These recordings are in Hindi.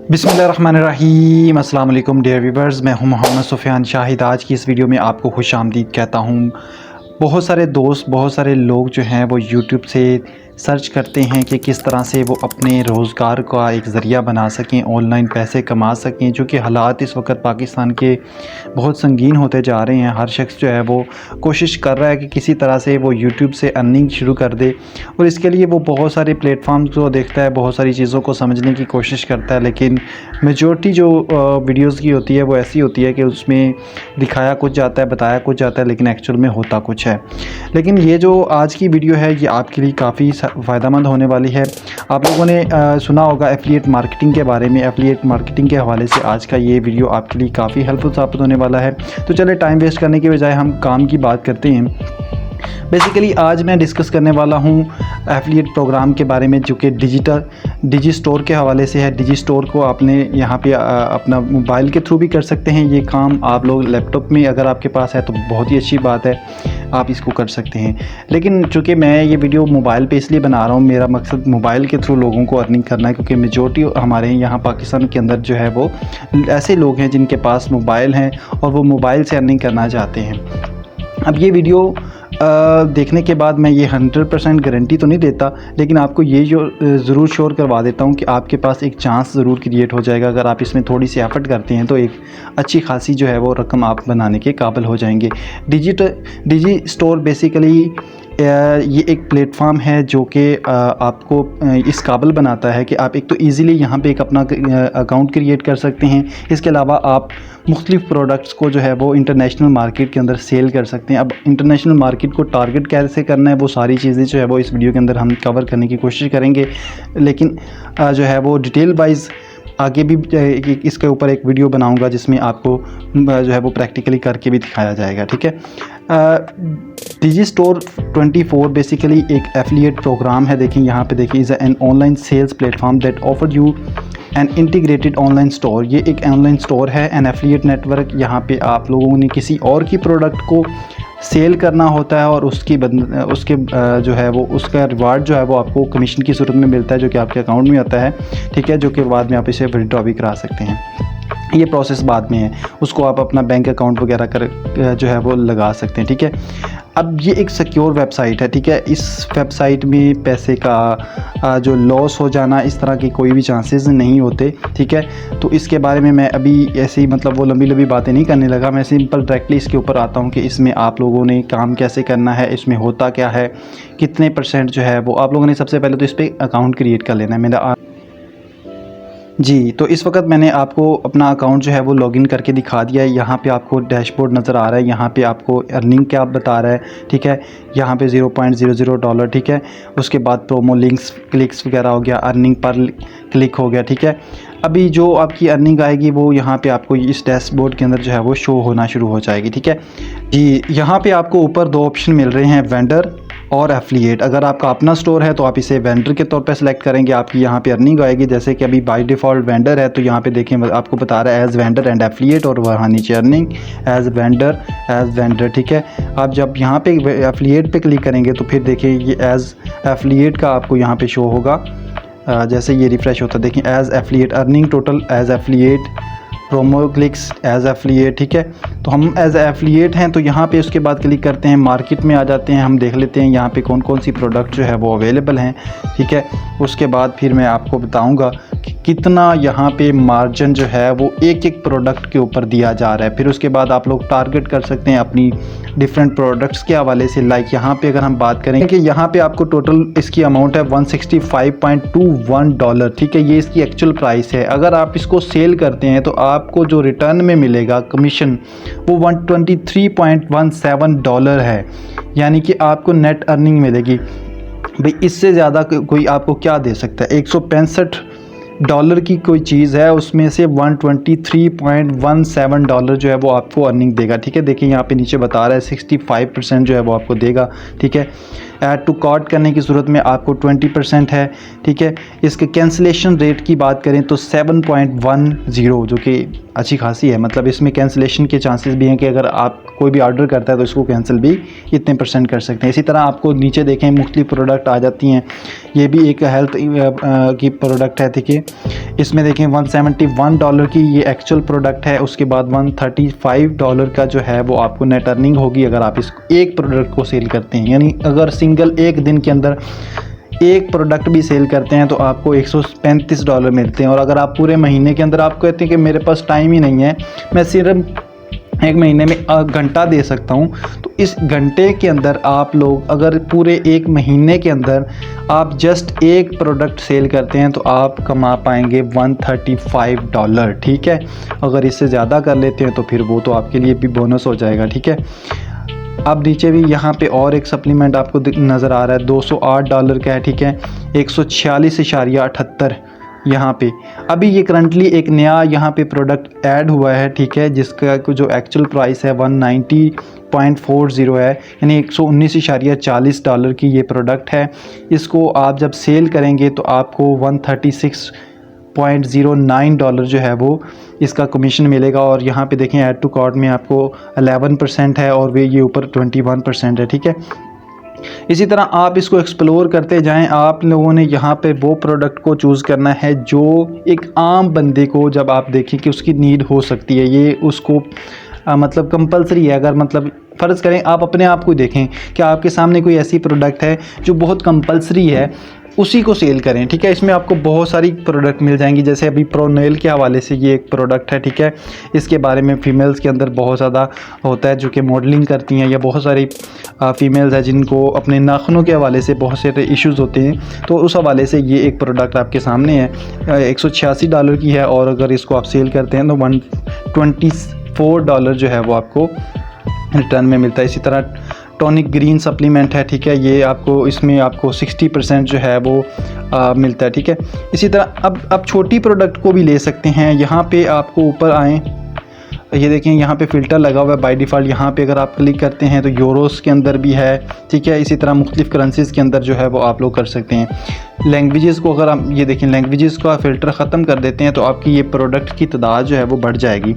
बिस्मिल्लाहिर्रहमानिर्रहीम अस्सलाम वालेकुम डियर व्यूअर्स, मैं हूं मोहम्मद सुफियान शाहिद। आज की इस वीडियो में आपको खुशामदीद कहता हूं। बहुत सारे दोस्त, बहुत सारे लोग जो हैं वो यूट्यूब से सर्च करते हैं कि किस तरह से वो अपने रोज़गार का एक ज़रिया बना सकें, ऑनलाइन पैसे कमा सकें। चूँकि हालात इस वक्त पाकिस्तान के बहुत संगीन होते जा रहे हैं। हर शख्स जो है वो कोशिश कर रहा है कि किसी तरह से वो यूट्यूब से अर्निंग शुरू कर दे, और इसके लिए वो बहुत सारे प्लेटफॉर्म्स को देखता है, बहुत सारी चीज़ों को समझने की कोशिश करता है। लेकिन मेजॉरिटी जो वीडियोज़ की होती है वो ऐसी होती है कि उसमें दिखाया कुछ जाता है, बताया कुछ जाता है, लेकिन एक्चुअल में होता कुछ है। लेकिन ये जो आज की वीडियो है ये आपके लिए काफ़ी फ़ायदेमंद होने वाली है। आप लोगों ने सुना होगा एफिलिएट मार्केटिंग के बारे में। एफिलिएट मार्केटिंग के हवाले से आज का ये वीडियो आपके लिए काफ़ी हेल्पफुल साबित होने वाला है। तो चले टाइम वेस्ट करने के बजाय हम काम की बात करते हैं। बेसिकली आज मैं डिस्कस करने वाला हूँ एफिलिएट प्रोग्राम के बारे में, जो कि डिजी स्टोर के हवाले से है। डिजी स्टोर को आपने यहाँ पे अपना मोबाइल के थ्रू भी कर सकते हैं। ये काम आप लोग लैपटॉप में अगर आपके पास है तो बहुत ही अच्छी बात है, आप इसको कर सकते हैं। लेकिन चूँकि मैं ये वीडियो मोबाइल पे इसलिए बना रहा हूँ, मेरा मकसद मोबाइल के थ्रू लोगों को अर्निंग करना है, क्योंकि मेजॉरिटी हमारे यहाँ पाकिस्तान के अंदर जो है वो ऐसे लोग हैं जिनके पास मोबाइल हैं और वो मोबाइल से अर्निंग करना चाहते हैं। अब ये वीडियो देखने के बाद मैं ये 100% गारंटी तो नहीं देता, लेकिन आपको ये जो ज़रूर श्योर करवा देता हूँ कि आपके पास एक चांस ज़रूर क्रिएट हो जाएगा। अगर आप इसमें थोड़ी सी एफर्ट करते हैं तो एक अच्छी खासी जो है वो रकम आप बनाने के काबिल हो जाएंगे। डिजी स्टोर बेसिकली ये एक प्लेटफॉर्म है जो कि आपको इस काबिल बनाता है कि आप एक तो ईज़िली यहाँ पे एक अपना अकाउंट क्रिएट कर सकते हैं। इसके अलावा आप मुख्तलिफ़ प्रोडक्ट्स को जो है वो इंटरनेशनल मार्केट के अंदर सेल कर सकते हैं। अब इंटरनेशनल मार्केट को टारगेट कैसे करना है वो सारी चीज़ें जो है वो इस वीडियो के अंदर हम कवर करने की कोशिश करेंगे। लेकिन जो है वो डिटेल वाइज आगे भी इसके ऊपर एक वीडियो बनाऊंगा जिसमें आपको जो है वो प्रैक्टिकली करके भी दिखाया जाएगा। ठीक है। डिजी स्टोर 24 बेसिकली एक एफिलिएट प्रोग्राम है। देखिए यहाँ पे देखिए, is an online sales platform that offer you an integrated online store. ये एक ऑनलाइन स्टोर है, एन एफिलिएट नेटवर्क। यहाँ पे आप लोगों ने किसी और की प्रोडक्ट को सेल करना होता है और उसके जो है वो उसका रिवार्ड जो है वो आपको कमीशन की सूरत में मिलता है, जो कि आपके अकाउंट में आता है। ठीक है, जो कि बाद में आप इसे विड्रॉ भी करा सकते हैं। ये प्रोसेस बाद में है, उसको आप अपना बैंक अकाउंट वगैरह कर जो है वो लगा सकते हैं। ठीक है। अब ये एक सिक्योर वेबसाइट है। ठीक है, इस वेबसाइट में पैसे का जो लॉस हो जाना इस तरह के कोई भी चांसेस नहीं होते। ठीक है, तो इसके बारे में मैं अभी ऐसे ही मतलब वो लंबी बातें नहीं करने लगा। मैं सिंपल डायरेक्टली इसके ऊपर आता हूँ कि इसमें आप लोगों ने काम कैसे करना है, इसमें होता क्या है, कितने % जो है वो आप लोगों ने सबसे पहले तो इस पर अकाउंट क्रिएट कर लेना है। मेरा जी, तो इस वक्त मैंने आपको अपना अकाउंट जो है वो लॉगिन करके दिखा दिया है। यहाँ पे आपको डैशबोर्ड नज़र आ रहा है, यहाँ पे आपको अर्निंग क्या बता रहा है। ठीक है, यहाँ पे $0.00। ठीक है, उसके बाद प्रोमो लिंक्स क्लिक्स वगैरह हो गया, अर्निंग पर क्लिक हो गया। ठीक है, अभी जो आपकी अर्निंग आएगी वो यहाँ पे आपको इस डैशबोर्ड के अंदर जो है वो शो होना शुरू हो जाएगी। ठीक है जी, यहाँ पे आपको ऊपर 2 ऑप्शन मिल रहे हैं, वेंडर और एफिलिएट। अगर आपका अपना स्टोर है तो आप इसे वेंडर के तौर पे सेलेक्ट करेंगे, आपकी यहाँ पे अर्निंग आएगी। जैसे कि अभी बाय डिफ़ॉल्ट वेंडर है, तो यहाँ पे देखें आपको बता रहा है एज़ वेंडर एंड एफिलिएट, और वहाँ नीचे अर्निंग एज़ वेंडर। ठीक है, आप जब यहाँ पे एफिलिएट पे क्लिक करेंगे तो फिर देखिए ये एज़ एफिलिएट का आपको यहाँ पे शो होगा। जैसे ये रिफ़्रेश होता है, देखिए as affiliate earning total as affiliate, promo clicks as affiliate. ठीक है, तो हम एज़ एफिलिएट हैं तो यहाँ पे उसके बाद क्लिक करते हैं, मार्केट में आ जाते हैं, हम देख लेते हैं यहाँ पे कौन कौन सी प्रोडक्ट जो है वो अवेलेबल हैं। ठीक है, उसके बाद फिर मैं आपको बताऊँगा कि कितना यहाँ पे मार्जिन जो है वो एक एक प्रोडक्ट के ऊपर दिया जा रहा है। फिर उसके बाद आप लोग टारगेट कर सकते हैं अपनी डिफरेंट प्रोडक्ट्स के हवाले से। लाइक यहाँ पे अगर हम बात करें कि यहाँ पे आपको टोटल इसकी अमाउंट है $165.21। ठीक है, ये इसकी एक्चुअल प्राइस है। अगर आप इसको सेल करते हैं तो आपको जो रिटर्न में मिलेगा कमीशन वो $123.17 है, यानी कि आपको नेट अर्निंग मिलेगी। भाई इससे ज़्यादा कोई आपको क्या दे सकता है। $165 की कोई चीज़ है, उसमें से $123.17 जो है वो आपको अर्निंग देगा। ठीक है, देखिए यहाँ पे नीचे बता रहा है 65% जो है वो आपको देगा। ठीक है, ऐड टू कार्ट करने की सूरत में आपको 20% है। ठीक है, इसके कैंसिलेशन रेट की बात करें तो 7.10, जो कि अच्छी खासी है। मतलब इसमें कैंसिलेशन के चांसेस भी हैं कि अगर आप कोई भी ऑर्डर करता है तो इसको कैंसिल भी इतने % कर सकते हैं। इसी तरह आपको नीचे देखें मुख्तलिफ प्रोडक्ट आ जाती हैं। ये भी एक हेल्थ की प्रोडक्ट है। देखिए इसमें देखें $171 की ये एक्चुअल प्रोडक्ट है। उसके बाद $135 का जो है वो आपको नेट अर्निंग होगी अगर आप इस एक प्रोडक्ट को सेल करते हैं। यानी अगर सिंगल एक दिन के अंदर एक प्रोडक्ट भी सेल करते हैं तो आपको $135 मिलते हैं। और अगर आप पूरे महीने के अंदर आप कहते हैं कि मेरे पास टाइम ही नहीं है, मैं सिर्फ एक महीने में घंटा दे सकता हूँ, तो इस घंटे के अंदर आप लोग अगर पूरे एक महीने के अंदर आप जस्ट एक प्रोडक्ट सेल करते हैं तो आप कमा पाएंगे $135। ठीक है, अगर इससे ज़्यादा कर लेते हैं तो फिर वो तो आपके लिए भी बोनस हो जाएगा। ठीक है, अब नीचे भी यहाँ पे और एक सप्लीमेंट आपको नज़र आ रहा है, $208 का है। ठीक है, 146.78 यहाँ पे अभी ये करंटली एक नया यहाँ पे प्रोडक्ट ऐड हुआ है। ठीक है, जिसका जो एक्चुअल प्राइस है 190.40 है, यानी $119.40 की ये प्रोडक्ट है। इसको आप जब सेल करेंगे तो आपको $136.09 जो है वो इसका कमीशन मिलेगा। और यहाँ पे देखें ऐड टू कार्ट में आपको 11% है और वे ये ऊपर 21% है। ठीक है, इसी तरह आप इसको एक्सप्लोर करते जाएं। आप लोगों ने यहाँ पे वो प्रोडक्ट को चूज़ करना है जो एक आम बंदे को जब आप देखें कि उसकी नीड हो सकती है, ये उसको मतलब कंपलसरी है। अगर मतलब फ़र्ज़ करें आप अपने आप को देखें कि आपके सामने कोई ऐसी प्रोडक्ट है जो बहुत कंपलसरी है, उसी को सेल करें। ठीक है, इसमें आपको बहुत सारी प्रोडक्ट मिल जाएंगी। जैसे अभी प्रोनेल के हवाले से ये एक प्रोडक्ट है। ठीक है, इसके बारे में फ़ीमेल्स के अंदर बहुत ज़्यादा होता है जो कि मॉडलिंग करती हैं, या बहुत सारी फ़ीमेल्स हैं जिनको अपने नाखूनों के हवाले से बहुत सारे इश्यूज़ होते हैं, तो उस हवाले से ये एक प्रोडक्ट आपके सामने है। $186 की है और अगर इसको आप सेल करते हैं तो $124 जो है वो आपको रिटर्न में मिलता है। इसी तरह टॉनिक ग्रीन सप्लीमेंट है। ठीक है, ये आपको इसमें आपको 60% जो है वो मिलता है। ठीक है, इसी तरह अब आप छोटी प्रोडक्ट को भी ले सकते हैं। यहाँ पे आपको ऊपर आएँ, ये देखें यहाँ पे फ़िल्टर लगा हुआ है बाय डिफ़ॉल्ट। यहाँ पे अगर आप क्लिक करते हैं तो यूरोस के अंदर भी है। ठीक है, इसी तरह मुख्तलिफ़ करेंसीज़ के अंदर जो है वो आप लोग कर सकते हैं। लैंग्वेजेस को अगर आप ये देखें लैंग्वेजेस का फ़िल्टर ख़त्म कर देते हैं तो आपकी ये प्रोडक्ट की तादाद जो है वो बढ़ जाएगी।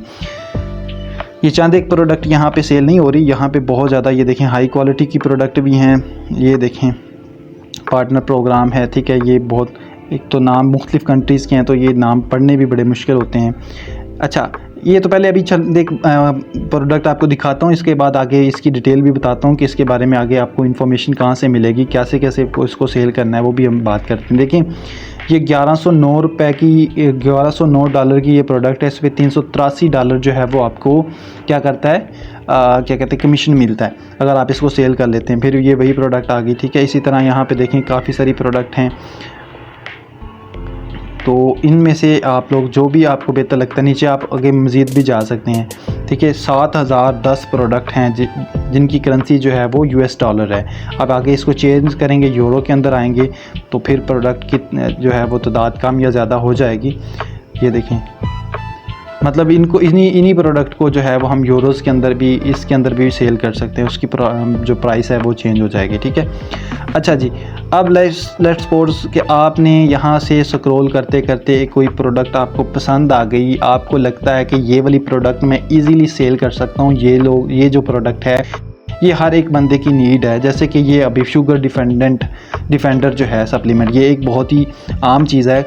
ये चंद एक प्रोडक्ट यहाँ पे सेल नहीं हो रही, यहाँ पे बहुत ज़्यादा ये देखें हाई क्वालिटी की प्रोडक्ट भी हैं। ये देखें पार्टनर प्रोग्राम है। ठीक है, ये बहुत एक तो नाम मुख्तलिफ़ कंट्रीज़ के हैं तो ये नाम पढ़ने भी बड़े मुश्किल होते हैं। अच्छा, ये तो पहले अभी एक प्रोडक्ट आपको दिखाता हूँ, इसके बाद आगे इसकी डिटेल भी बताता हूँ कि इसके बारे में आगे आपको इन्फॉर्मेशन कहाँ से मिलेगी, कैसे कैसे इसको सेल करना है, वो भी हम बात करते हैं। देखिए ये $1109 की ये प्रोडक्ट है। इस पर $383 जो है वो आपको क्या करता है, क्या कहते हैं, कमीशन मिलता है अगर आप इसको सेल कर लेते हैं। फिर ये वही प्रोडक्ट आ गई। ठीक है, इसी तरह यहाँ पे देखें काफ़ी सारी प्रोडक्ट हैं, तो इनमें से आप लोग जो भी आपको बेहतर लगता है, नीचे आप आगे मज़ीद भी जा सकते हैं। ठीक है, 7010 प्रोडक्ट हैं जिनकी करेंसी जो है वो $, है। अब आगे इसको चेंज करेंगे, यूरो के अंदर आएंगे तो फिर प्रोडक्ट की जो है वो तादाद कम या ज़्यादा हो जाएगी। ये देखें, मतलब इनको इन्हीं प्रोडक्ट को जो है वो हम यूरोस के अंदर भी इसके अंदर भी सेल कर सकते हैं, उसकी जो प्राइस है वो चेंज हो जाएगी। ठीक है, अच्छा जी, अब लेट्स सपोज कि आपने यहाँ से स्क्रॉल करते करते कोई प्रोडक्ट आपको पसंद आ गई, आपको लगता है कि ये वाली प्रोडक्ट मैं इजीली सेल कर सकता हूँ, ये जो प्रोडक्ट है ये हर एक बंदे की नीड है। जैसे कि ये अभी शुगर डिफेंडर जो है सप्लीमेंट, ये एक बहुत ही आम चीज़ है।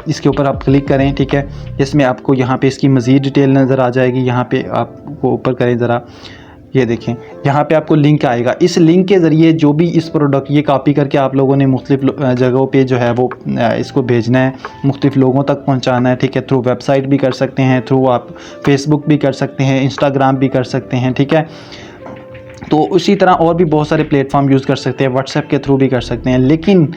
इसके ऊपर आप क्लिक करें। ठीक है, इसमें आपको यहाँ पे इसकी मज़ीद डिटेल नज़र आ जाएगी। यहाँ पे आपको ऊपर करें ज़रा, ये देखें यहाँ पे आपको लिंक आएगा। इस लिंक के ज़रिए जो भी इस प्रोडक्ट ये कॉपी करके आप लोगों ने मुख्तलिफ़ जगहों पे जो है वो इसको भेजना है, मुख्तलिफ़ लोगों तक पहुँचाना है। ठीक है, थ्रू वेबसाइट भी कर सकते हैं, थ्रू आप फेसबुक भी कर सकते हैं, इंस्टाग्राम भी कर सकते हैं। ठीक है, तो उसी तरह और भी बहुत सारे प्लेटफॉर्म यूज़ कर सकते हैं, व्हाट्सएप के थ्रू भी कर सकते हैं। लेकिन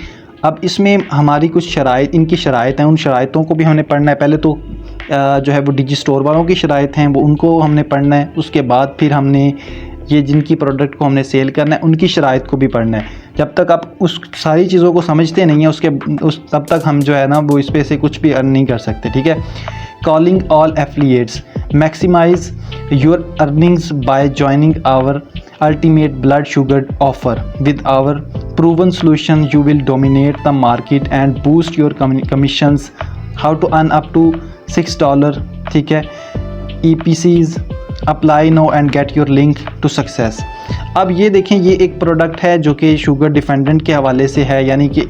अब इसमें हमारी कुछ शराइत, इनकी शराइत हैं, उन शराइतों को भी हमने पढ़ना है। पहले तो जो है वो डिजी स्टोर वालों की शराइत हैं वो उनको हमने पढ़ना है, उसके बाद फिर हमने ये जिनकी प्रोडक्ट को हमने सेल करना है उनकी शराइत को भी पढ़ना है। जब तक आप उस सारी चीज़ों को समझते नहीं हैं तब तक हम जो है ना वो इस पे से कुछ भी अर्न नहीं कर सकते। ठीक है, calling all affiliates, maximise your earnings by joining our ultimate blood sugar offer. With our proven solution you will dominate the market and boost your commissions. How to earn up to $6. ठीक है, EPCs, apply now and get your link to success. अब ये देखें, ये एक प्रोडक्ट है जो कि शुगर डिपेंडेंट के हवाले से है, यानी कि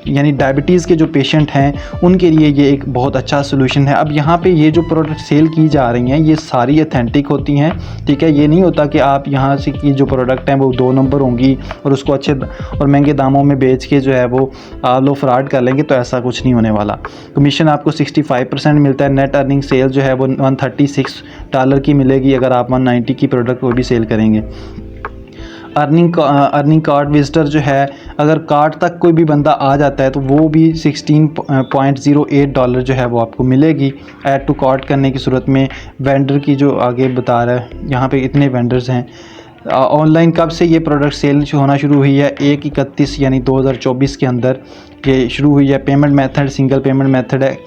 यानी डायबिटीज़ के जो पेशेंट हैं उनके लिए ये एक बहुत अच्छा सोल्यूशन है। अब यहाँ पे ये जो प्रोडक्ट सेल की जा रही हैं ये सारी ऑथेंटिक होती हैं, ठीक है। ये नहीं होता कि आप यहाँ से की जो प्रोडक्ट हैं वो 2 नंबर होंगी और उसको अच्छे और महंगे दामों में बेच के जो है वो आप लोग फ्रॉड कर लेंगे, तो ऐसा कुछ नहीं होने वाला। कमीशन आपको 65% मिलता है। नेट अर्निंग सेल जो है वो $136 की मिलेगी अगर आप 190 की प्रोडक्ट को भी सेल करेंगे। अर्निंग कार्ड विजिटर जो है, अगर कार्ड तक कोई भी बंदा आ जाता है तो वो भी $16.08 जो है वो आपको मिलेगी ऐड टू कार्ट करने की सूरत में। वेंडर की जो आगे बता रहा है, यहाँ पे इतने वेंडर्स हैं। ऑनलाइन कब से ये प्रोडक्ट सेल होना शुरू हुई है? 1/31 यानी 2024 के अंदर ये शुरू हुई है। Payment method single payment method है।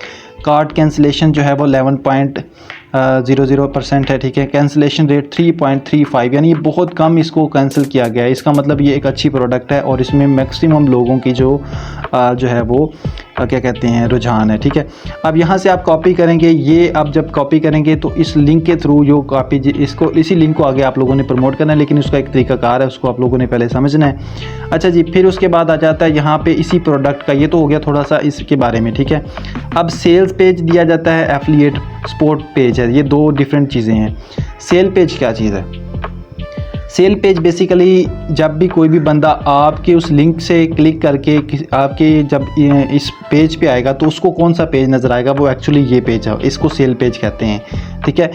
कार्ड कैंसिलेशन जो है वो 11.00% है, ठीक है। कैंसिलेशन रेट 3.35 यानी ये बहुत कम इसको कैंसिल किया गया है। इसका मतलब ये एक अच्छी प्रोडक्ट है और इसमें मैक्सिमम लोगों की जो है वो क्या कहते हैं रुझान है, ठीक है। अब यहाँ से आप कॉपी करेंगे, ये अब जब कॉपी करेंगे तो इस लिंक के थ्रू जो कॉपी इसको इसी लिंक को आगे आप लोगों ने प्रमोट करना है, लेकिन उसका एक तरीकाकार है, उसको आप लोगों ने पहले समझना है। अच्छा जी, फिर उसके बाद आ जाता है यहाँ पे इसी प्रोडक्ट का, ये तो हो गया थोड़ा सा इसके बारे में, ठीक है। अब सेल्स पेज दिया जाता है, एफिलिएट सपोर्ट पेज है, ये 2 डिफरेंट चीज़ें हैं। सेल पेज क्या चीज़ है? सेल पेज बेसिकली जब भी कोई भी बंदा आपके उस लिंक से क्लिक करके आपके जब इस पेज पे आएगा तो उसको कौन सा पेज नज़र आएगा, वो एक्चुअली ये पेज है, इसको सेल पेज कहते हैं, ठीक है।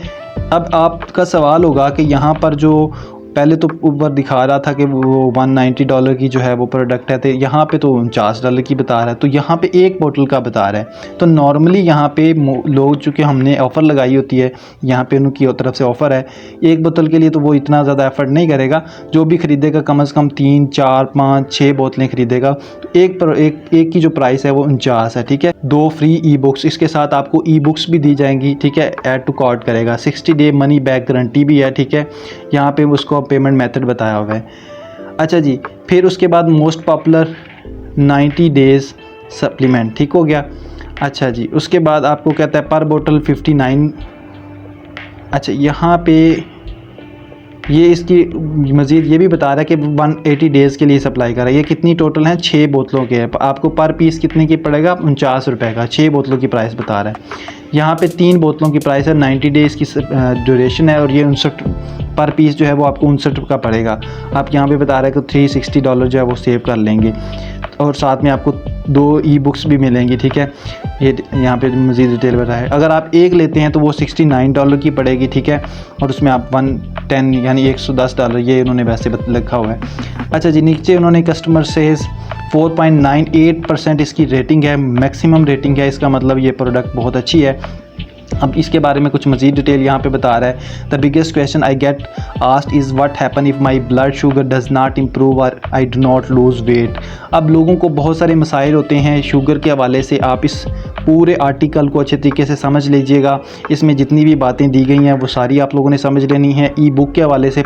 अब आपका सवाल होगा कि यहाँ पर जो पहले तो ऊपर दिखा रहा था कि वो $190 की जो है वो प्रोडक्ट है, तो यहाँ पे तो $49 की बता रहा है, तो यहाँ पे एक बोतल का बता रहा है। तो नॉर्मली यहाँ पे लोग चूँकि हमने ऑफ़र लगाई होती है, यहाँ पे उनकी तरफ से ऑफ़र है एक बोतल के लिए, तो वो इतना ज़्यादा एफर्ट नहीं करेगा। जो भी ख़रीदेगा कम से कम 3, 4, 5, 6 बोतलें ख़रीदेगा, तो एक की जो प्राइस है वो 49 है, ठीक है। 2 फ्री ई बुक्स, इसके साथ आपको ई बुक्स भी दी जाएंगी, ठीक है। ऐड टू कार्ट करेगा, 60 डे मनी बैक गारंटी भी है, ठीक है। यहाँ पे उसको पेमेंट मेथड बताया हुआ है। अच्छा जी, फिर उसके बाद मोस्ट पॉपुलर 90 डेज़ सप्लीमेंट, ठीक हो गया। अच्छा जी, उसके बाद आपको कहता है पर बोतल 59। अच्छा, यहाँ पे ये इसकी मज़ीद ये भी बता रहा है कि 180 डेज़ के लिए सप्लाई कर रहा है। ये कितनी टोटल हैं? 6 बोतलों के हैं। आपको पर पीस कितने की पड़ेगा? ₹49 का। 6 बोतलों की प्राइस बता रहा है। यहाँ पे 3 बोतलों की प्राइस है, 90 डेज़ की ड्यूरेशन है और ये 59 पर पीस जो है वो आपको 59 का पड़ेगा। आप यहाँ पे बता रहा है कि $360 जो है वो सेव कर लेंगे और साथ में आपको 2 ई बुक्स भी मिलेंगी, ठीक है। ये यहाँ पे मज़ीद डिटेल बताया है। अगर आप एक लेते हैं तो वो $69 की पड़ेगी, ठीक है। और उसमें आप 110 यानी $110 ये उन्होंने वैसे लिखा हुआ है। अच्छा जी, नीचे उन्होंने कस्टमर सेज 4.98% इसकी रेटिंग है, मैक्सिमम रेटिंग है, इसका मतलब ये प्रोडक्ट बहुत अच्छी है। अब इसके बारे में कुछ मज़ीद डिटेल यहाँ पे बता रहा है। The biggest question I get asked is what happen if my blood sugar does not improve और I do not lose weight. अब लोगों को बहुत सारे मसाइल होते हैं शुगर के हवाले से। आप इस पूरे आर्टिकल को अच्छे तरीके से समझ लीजिएगा, इसमें जितनी भी बातें दी गई हैं वो सारी आप लोगों ने समझ लेनी है। ई बुक के हवाले से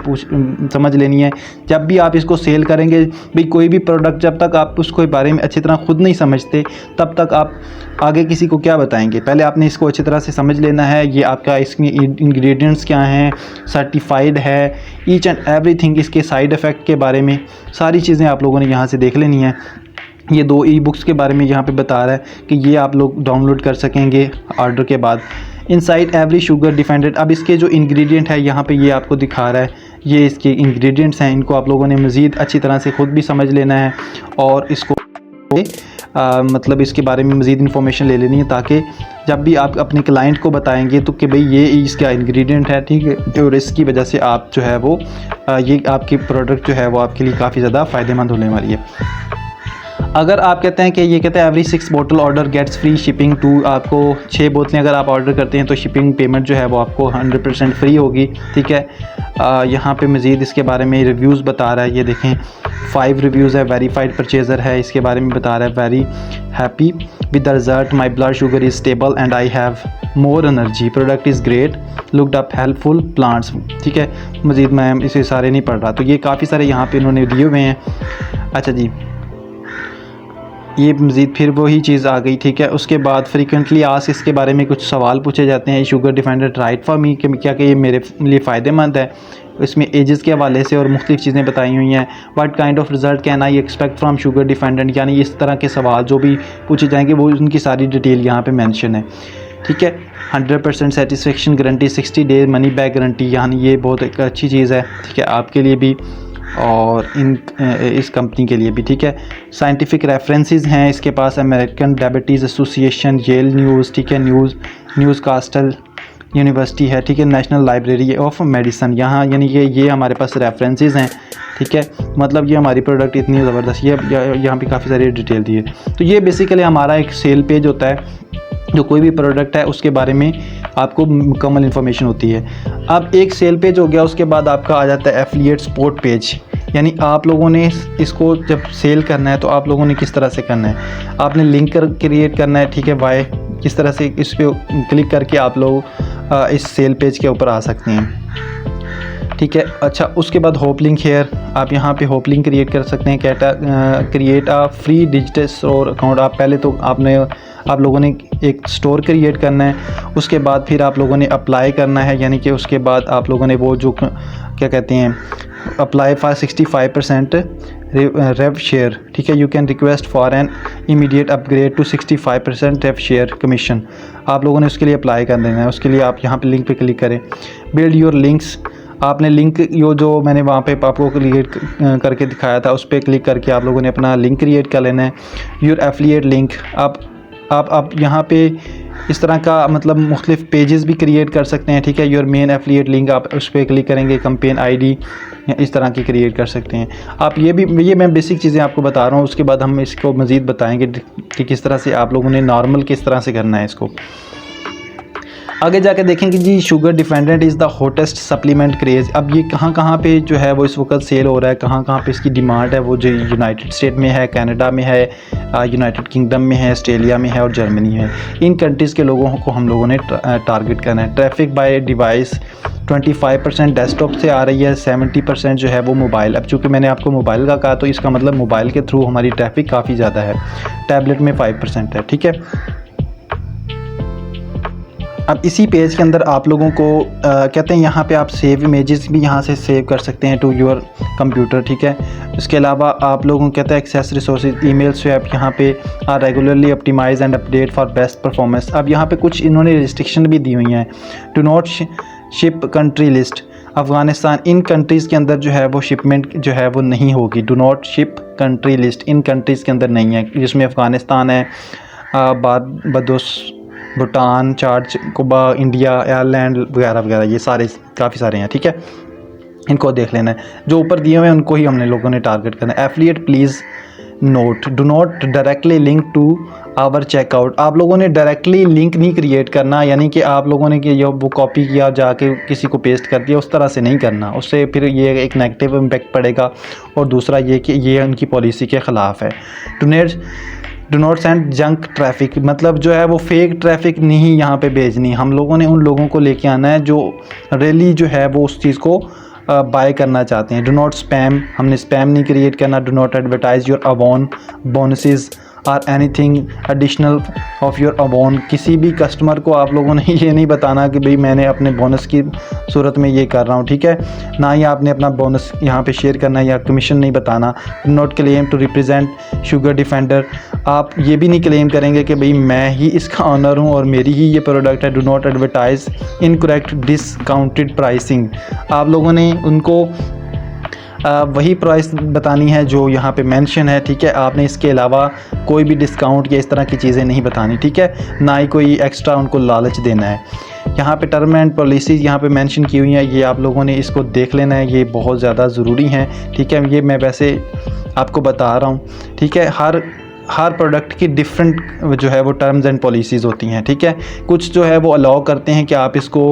समझ लेनी है। जब भी आप इसको सेल करेंगे, भाई कोई भी प्रोडक्ट जब तक आप उसको बारे में अच्छी तरह खुद नहीं समझते तब तक आप आगे किसी को क्या बताएंगे। पहले आपने इसको अच्छी तरह से समझ लेना है। ये आपका इसमें इंग्रेडिएंट्स क्या हैं, सर्टिफाइड है, ईच एंड एवरीथिंग, इसके साइड इफ़ेक्ट के बारे में सारी चीज़ें आप लोगों ने यहाँ से देख लेनी है। ये 2 ई बुक्स के बारे में यहाँ पे बता रहा है कि ये आप लोग डाउनलोड कर सकेंगे ऑर्डर के बाद। इनसाइड एवरी शुगर डिफेंडेड, अब इसके जो इंग्रेडिएंट है यहाँ पे ये आपको दिखा रहा है, ये इसके इंग्रेडिएंट्स हैं। इनको आप लोगों ने मज़ीद अच्छी तरह से ख़ुद भी समझ लेना है और इसको मतलब इसके बारे में मज़ीद इन्फॉर्मेशन ले लेनी है, ताकि जब भी आप अपने क्लाइंट को बताएंगे तो कि भाई ये इसका इंग्रेडिएंट है, ठीक है। और इसकी वजह से आप जो है वो ये आपकी प्रोडक्ट जो है वो आपके लिए काफ़ी ज़्यादा फ़ायदेमंद होने वाली है। अगर आप कहते हैं कि ये कहते हैं एवरी 6 बोतल order gets free shipping to, आपको 6 बोतलें अगर आप ऑर्डर करते हैं तो शिपिंग पेमेंट जो है वो आपको 100% फ्री होगी, ठीक है। यहाँ पे मज़ीद इसके बारे में रिव्यूज़ बता रहा है, ये देखें 5 रिव्यूज़ है, वेरीफाइड परचेज़र है, इसके बारे में बता रहा है very happy with the result, my blood sugar is stable and I have more energy, product is great, looked up helpful plants, ठीक है। मज़ीद मैं इसे सारे नहीं पढ़ रहा, तो ये काफ़ी सारे यहाँ पे इन्होंने दिए हुए हैं। अच्छा जी, ये मज़ीद फिर वही चीज़ आ गई, ठीक है। उसके बाद फ्रीक्वेंटली आस्क, इसके बारे में कुछ सवाल पूछे जाते हैं। Sugar defended right for me, कि क्या कि ये मेरे लिए फ़ायदेमंद है। इसमें एजेस के हवाले से और मुख्तलिफ़ चीज़ें बताई हुई हैं। What kind of result can I expect from sugar defendant, यानी इस तरह के सवाल जो भी पूछे जाएंगे वो उनकी सारी डिटेल यहाँ पे मेंशन है। ठीक है, 100% satisfaction guarantee, 60 day money back guarantee, यानी ये बहुत एक अच्छी चीज़ है। ठीक है, आपके लिए भी और इस कंपनी के लिए भी। ठीक है, साइंटिफिक रेफरेंसेस हैं इसके पास, American Diabetes Association, Yale News, ठीक है, न्यूज़ कास्टल यूनिवर्सिटी है, ठीक है, नेशनल लाइब्रेरी ऑफ मेडिसन, यहाँ यानी कि ये हमारे पास रेफरेंसेस हैं। ठीक है, मतलब ये हमारी प्रोडक्ट इतनी ज़बरदस्त, ये यहाँ पे काफ़ी सारी डिटेल दी है। तो ये बेसिकली हमारा एक सेल पेज होता है, जो कोई भी प्रोडक्ट है उसके बारे में आपको मुकम्मल इन्फॉर्मेशन होती है। अब एक सेल पेज हो गया, उसके बाद आपका आ जाता है एफिलिएट सपोर्ट पेज, यानी आप लोगों ने इसको जब सेल करना है तो आप लोगों ने किस तरह से करना है, आपने लिंक क्रिएट करना है। ठीक है, वाई किस तरह से इस पर क्लिक करके आप लोग इस सेल पेज के ऊपर आ सकते हैं। ठीक है, अच्छा, उसके बाद होप लिंक हेयर, आप यहाँ पे होप लिंक क्रिएट कर सकते हैं। Create a free digital store account, आप पहले तो आप लोगों ने एक स्टोर क्रिएट करना है, उसके बाद फिर आप लोगों ने अप्लाई करना है, यानी कि उसके बाद आप लोगों ने वो जो क्या कहते हैं अप्लाई फॉर 65% रेव शेयर। ठीक है, you can request for an immediate upgrade to 65% rev share commission, आप लोगों ने उसके लिए अप्लाई कर देना है। उसके लिए आप यहाँ पे लिंक पे क्लिक करें, बिल्ड योर लिंक्स, आपने लिंक जो मैंने वहाँ पे आपको क्रिएट करके दिखाया था उस पर क्लिक करके आप लोगों ने अपना लिंक क्रिएट कर लेना है। योर एफिलिएट लिंक, आप यहाँ पे इस तरह का मतलब मुख्तलिफ पेजेस भी क्रिएट कर सकते हैं। ठीक है, योर मेन एफिलिएट लिंक, आप उस पर क्लिक करेंगे, कैंपेन आईडी इस तरह की क्रिएट कर सकते हैं आप। ये मैं बेसिक चीज़ें आपको बता रहा हूँ, उसके बाद हम इसको मज़ीद बताएंगे कि किस तरह से आप लोगों ने नॉर्मल किस तरह से करना है इसको। आगे जाके देखेंगे जी, sugar defender is the hottest supplement craze. अब ये कहाँ पे जो है वो इस वक्त सेल हो रहा है, कहाँ पे इसकी डिमांड है, वो जो यूनाइटेड स्टेट में है, कनाडा में है, यूनाइटेड किंगडम में है, ऑस्ट्रेलिया में है और जर्मनी है। इन कंट्रीज़ के लोगों को हम लोगों ने टारगेट करना है। ट्रैफिक बाय डिवाइस 25% डेस्कटॉप से आ रही है, 70% जो है वो मोबाइल। अब चूँकि मैंने आपको मोबाइल का कहा तो इसका मतलब मोबाइल के थ्रू हमारी ट्रैफिक काफ़ी ज़्यादा है। टैबलेट में 5% है। ठीक है, अब इसी पेज के अंदर आप लोगों को कहते हैं यहाँ पे आप सेव इमेजेस भी यहाँ से सेव कर सकते हैं टू योर कंप्यूटर। ठीक है, इसके अलावा आप लोगों को कहते हैं एक्सेस रिसोर्सेज, ईमेल स्वैप यहाँ पे are regularly optimise and update for best performance. अब यहाँ पे कुछ इन्होंने रिस्ट्रिक्शन भी दी हुई हैं। Do not ship country list, Afghanistan, in countries के अंदर जो है वो शिपमेंट जो है वो नहीं होगी। Do not ship country list in countries के अंदर नहीं है, जिसमें अफ़गानिस्तान है, बारबाडोस, भूटान, चाड, कुबा, इंडिया, आयरलैंड वगैरह वगैरह, ये सारे काफ़ी सारे हैं। ठीक है, इनको देख लेना है, जो ऊपर दिए हुए हैं उनको ही हमने लोगों ने टारगेट करना है। Affiliate please note, do not directly link to our checkout, आप लोगों ने डायरेक्टली लिंक नहीं क्रिएट करना, यानी कि आप लोगों ने कि ये वो कॉपी किया जाके किसी को पेस्ट कर दिया, उस तरह से नहीं करना, उससे फिर ये एक नेगेटिव इम्पैक्ट पड़ेगा। और दूसरा ये कि ये उनकी पॉलिसी के ख़िलाफ़ है। Do not send junk traffic, मतलब जो है वो फेक ट्रैफिक नहीं यहाँ पे भेजनी, हम लोगों ने उन लोगों को लेके आना है जो रियली जो है वो उस चीज़ को बाय करना चाहते हैं। डू नॉट स्पैम, हमने स्पैम नहीं क्रिएट करना। Do not advertise your Avon bonuses or anything additional of your Avon, किसी भी कस्टमर को आप लोगों ने ये नहीं बताना कि भाई मैंने अपने बोनस की सूरत में ये कर रहा हूँ। ठीक है, ना ही आपने अपना बोनस यहाँ पे शेयर करना है या कमीशन नहीं बताना। Do not claim to represent Sugar Defender, आप ये भी नहीं क्लेम करेंगे कि भाई मैं ही इसका ऑनर हूँ और मेरी ही ये प्रोडक्ट है। Do not advertise incorrect discounted pricing, आप लोगों ने उनको वही प्राइस बतानी है जो यहाँ पे मेंशन है। ठीक है, आपने इसके अलावा कोई भी डिस्काउंट या इस तरह की चीज़ें नहीं बतानी। ठीक है, ना ही कोई एक्स्ट्रा उनको लालच देना है। यहाँ पे टर्म एंड पॉलिसीज़ यहाँ पे मेंशन की हुई हैं, ये आप लोगों ने इसको देख लेना है, ये बहुत ज़्यादा ज़रूरी हैं। ठीक है, ये मैं वैसे आपको बता रहा हूँ। ठीक है, हर प्रोडक्ट की डिफरेंट जो है वो टर्म्स एंड पॉलिसीज़ होती हैं। ठीक है, कुछ जो है वो अलाउ करते हैं कि आप इसको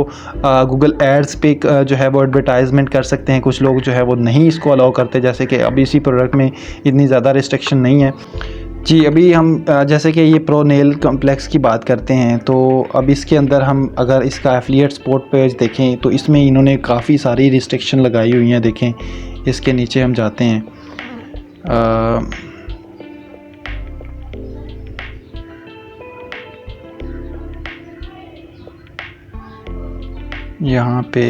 गूगल एड्स पे जो है वो एडवर्टाइजमेंट कर सकते हैं, कुछ लोग जो है वो नहीं इसको अलाउ करते, जैसे कि अब इसी प्रोडक्ट में इतनी ज़्यादा रिस्ट्रिक्शन नहीं है। जी, अभी हम जैसे कि ये प्रो नेल कॉम्प्लेक्स की बात करते हैं, तो अब इसके अंदर हम अगर इसका एफिलिएट सपोर्ट पेज देखें तो इसमें इन्होंने काफ़ी सारी रिस्ट्रिक्शन लगाई हुई हैं। देखें, इसके नीचे हम जाते हैं, यहाँ पे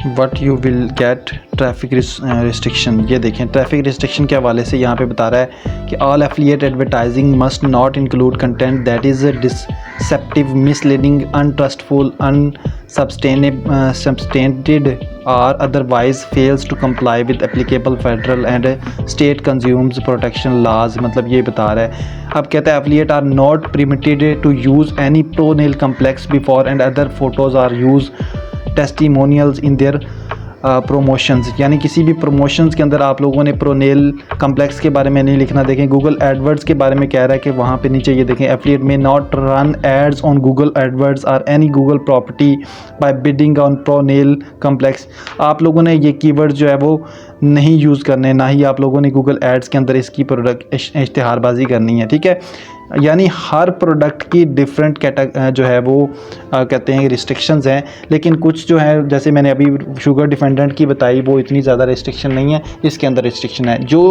what you will get traffic restriction. ये देखें ट्रैफिक रिस्ट्रिक्शन के हवाले से यहाँ पे बता रहा है कि all affiliate advertising must not include content that is deceptive, misleading, untrustful, substantiated or otherwise fails to comply with applicable federal and state consumer protection laws। मतलब ये बता रहा है, अब कहता है affiliate are not permitted to use any pro nail complex before and other photos or use testimonials in their promotions, यानी किसी भी प्रोमोशंस के अंदर आप लोगों ने प्रोनेल कम्प्लेक्स के बारे में नहीं लिखना। देखें गूगल एडवर्ड्स के बारे में कह रहा है कि वहाँ पे नीचे ये देखें affiliate may not run ads on Google AdWords or any Google property by bidding on प्रोनेल कम्प्लेक्स। आप लोगों ने ये कीवर्ड जो है वो नहीं यूज़ करने, ना ही आप लोगों ने गूगल एड्स के अंदर इसकी प्रोडक्ट इश्तिहारबाजी करनी है, ठीक है। यानी हर प्रोडक्ट की डिफरेंट जो है वो कहते हैं रिस्ट्रिक्शंस हैं, लेकिन कुछ जो है जैसे मैंने अभी शुगर डिफेंडेंट की बताई वो इतनी ज़्यादा रिस्ट्रिक्शन नहीं है, इसके अंदर रिस्ट्रिक्शन है। जो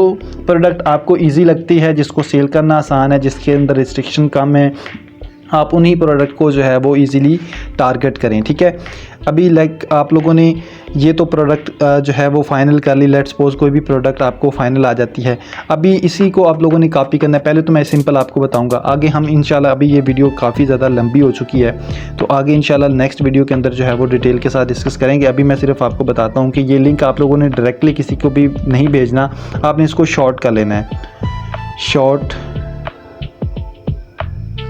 प्रोडक्ट आपको इजी लगती है, जिसको सेल करना आसान है, जिसके अंदर रिस्ट्रिक्शन कम है, आप उन्हीं प्रोडक्ट को जो है वो इजीली टारगेट करें, ठीक है। अभी लाइक आप लोगों ने ये तो प्रोडक्ट जो है वो फाइनल कर ली, लेट्स सपोज कोई भी प्रोडक्ट आपको फाइनल आ जाती है, अभी इसी को आप लोगों ने कॉपी करना है। पहले तो मैं सिंपल आपको बताऊंगा, आगे हम इंशाल्लाह, अभी ये वीडियो काफ़ी ज़्यादा लंबी हो चुकी है तो आगे इंशाल्लाह नेक्स्ट वीडियो के अंदर जो है वो डिटेल के साथ डिस्कस करेंगे। अभी मैं सिर्फ आपको बताता हूँ कि ये लिंक आप लोगों ने डायरेक्टली किसी को भी नहीं भेजना, आपने इसको शॉर्ट कर लेना है, शॉर्ट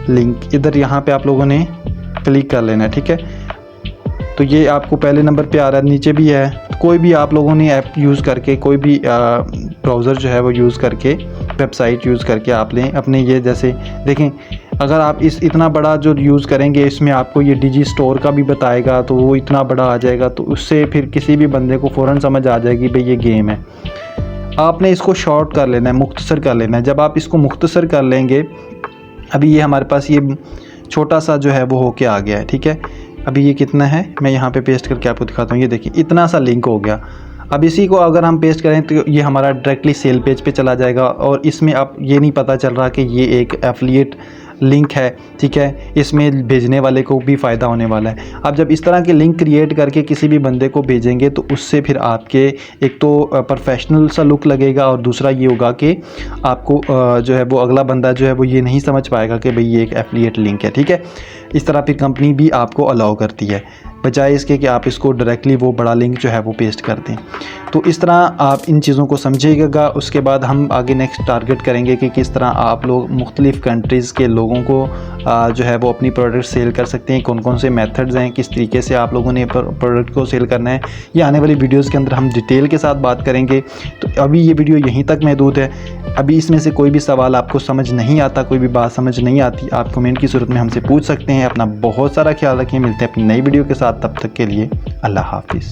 लिंक इधर यहाँ पे आप लोगों ने क्लिक कर लेना है, ठीक है। तो ये आपको पहले नंबर पे आ रहा है, नीचे भी है। तो कोई भी आप लोगों ने ऐप यूज़ करके, कोई भी ब्राउज़र जो है वो यूज़ करके, वेबसाइट यूज़ करके आप लें अपने। ये जैसे देखें, अगर आप इतना बड़ा जो यूज़ करेंगे, इसमें आपको ये डिजी स्टोर का भी बताएगा, तो वो इतना बड़ा आ जाएगा, तो उससे फिर किसी भी बंदे को फ़ौरन समझ आ जाएगी भाई ये गेम है। आपने इसको शॉर्ट कर लेना है, मुख्तसर कर लेना है। जब आप इसको मुख्तसर कर लेंगे, अभी ये हमारे पास ये छोटा सा जो है वो होके आ गया है, ठीक है। अभी ये कितना है, मैं यहाँ पे पेस्ट करके आपको दिखाता हूँ। ये देखिए इतना सा लिंक हो गया। अब इसी को अगर हम पेस्ट करें तो ये हमारा डायरेक्टली सेल पेज पे चला जाएगा, और इसमें अब ये नहीं पता चल रहा कि ये एक एफिलिएट लिंक है, ठीक है। इसमें भेजने वाले को भी फ़ायदा होने वाला है। अब जब इस तरह के लिंक क्रिएट करके किसी भी बंदे को भेजेंगे तो उससे फिर आपके एक तो प्रोफेशनल सा लुक लगेगा, और दूसरा ये होगा कि आपको जो है वो अगला बंदा जो है वो ये नहीं समझ पाएगा कि भाई ये एक एफिलिएट लिंक है, ठीक है। इस तरह फिर कंपनी भी आपको अलाउ करती है, बजाय इसके कि आप इसको डायरेक्टली वो बड़ा लिंक जो है वो पेस्ट कर दें। तो इस तरह आप इन चीज़ों को समझिएगा। उसके बाद हम आगे नेक्स्ट टारगेट करेंगे कि किस तरह आप लोग मुख्तलिफ़ कंट्रीज़ के लोगों को जो है वो अपनी प्रोडक्ट सेल कर सकते हैं, कौन कौन से मेथड्स हैं, किस तरीके से आप लोगों ने प्रोडक्ट को सेल करना है। ये आने वाली वीडियोज़ के अंदर हम डिटेल के साथ बात करेंगे। तो अभी ये वीडियो यहीं तक महदूद है। अभी इसमें से कोई भी सवाल आपको समझ नहीं आता, कोई भी बात समझ नहीं आती, आप कमेंट की सूरत में हमसे पूछ सकते हैं। अपना बहुत सारा ख्याल रखिए, मिलते हैं अपनी नई वीडियो के साथ, तब तक के लिए अल्लाह हाफिज़।